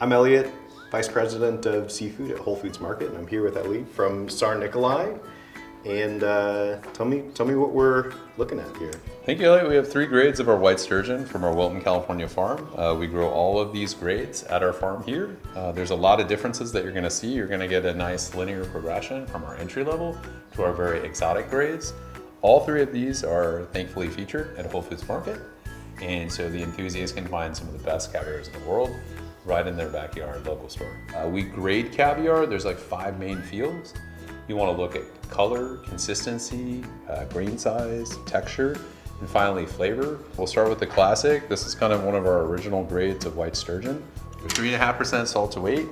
I'm Elliott, Vice President of Seafood at Whole Foods Market, and I'm here with Ali from Tsar Nicoulai. And tell me what we're looking at here. Thank you, Elliott. We have 3 grades of our white sturgeon from our Wilton, California farm. We grow all of these grades at our farm here. There's a lot of differences that you're going to see. You're going to get a nice linear progression from our entry level to our very exotic grades. All 3 of these are thankfully featured at Whole Foods Market. And so the enthusiasts can find some of the best caviars in the world right in their backyard local store. We grade caviar. There's like 5 main fields. You want to look at color, consistency, grain size, texture, and finally flavor. We'll start with the classic. This is kind of one of our original grades of white sturgeon. 3.5% salt to weight.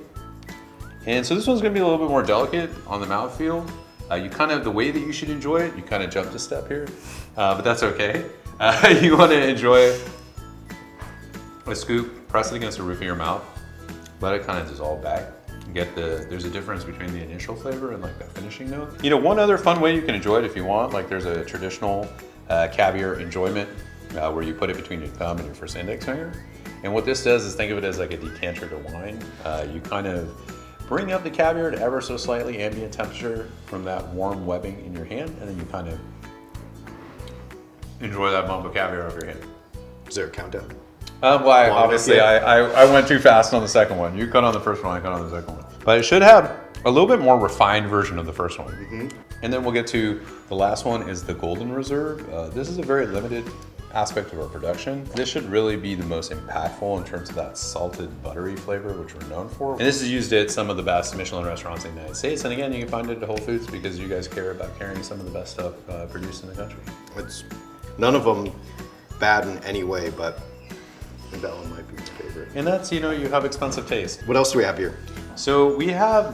And so this one's going to be a little bit more delicate on the mouthfeel. The way that you should enjoy it, you kind of jumped a step here, but that's okay. You want to enjoy a scoop, press it against the roof of your mouth, let it kind of dissolve back. There's a difference between the initial flavor and like that finishing note. You know, one other fun way you can enjoy it if you want, like there's a traditional caviar enjoyment where you put it between your thumb and your first index finger. And what this does is think of it as like a decanter to wine. You kind of bring up the caviar to ever so slightly ambient temperature from that warm webbing in your hand, and then you kind of enjoy that bump of caviar over your hand. Is there a countdown? Obviously I went too fast on the second one. You cut on the first one, I cut on the second one. But it should have a little bit more refined version of the first one. Mm-hmm. And then we'll get to the last one is the Golden Reserve. This is a very limited aspect of our production. This should really be the most impactful in terms of that salted, buttery flavor, which we're known for. And this is used at some of the best Michelin restaurants in the United States. And again, you can find it at Whole Foods because you guys care about carrying some of the best stuff produced in the country. It's none of them bad in any way, but that one might be my favorite. And that's, you have expensive taste. What else do we have here? So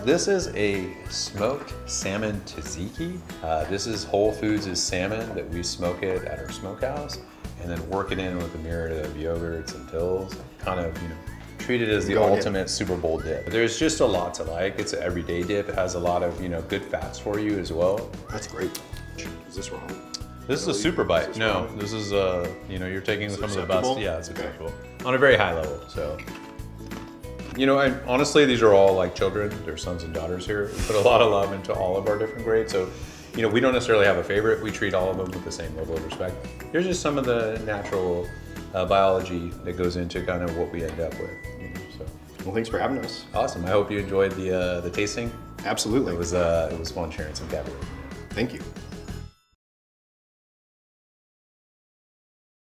this is a smoked salmon tzatziki. This is Whole Foods' salmon that we smoke it at our smokehouse and then work it in with a myriad of yogurts and tills. Kind of, treat it as the ultimate Super Bowl dip. There's just a lot to like. It's an everyday dip. It has a lot of, good fats for you as well. That's great. Is this wrong? This is a super bite. No, this is you're taking some of the best. Yeah, it's acceptable. On a very high level. So, and honestly, these are all like children. They're sons and daughters here. We put a lot of love into all of our different grades. So, we don't necessarily have a favorite. We treat all of them with the same level of respect. Here's just some of the natural biology that goes into kind of what we end up with. Well, thanks for having us. Awesome. I hope you enjoyed the tasting. Absolutely. It was fun sharing some caviar. Thank you.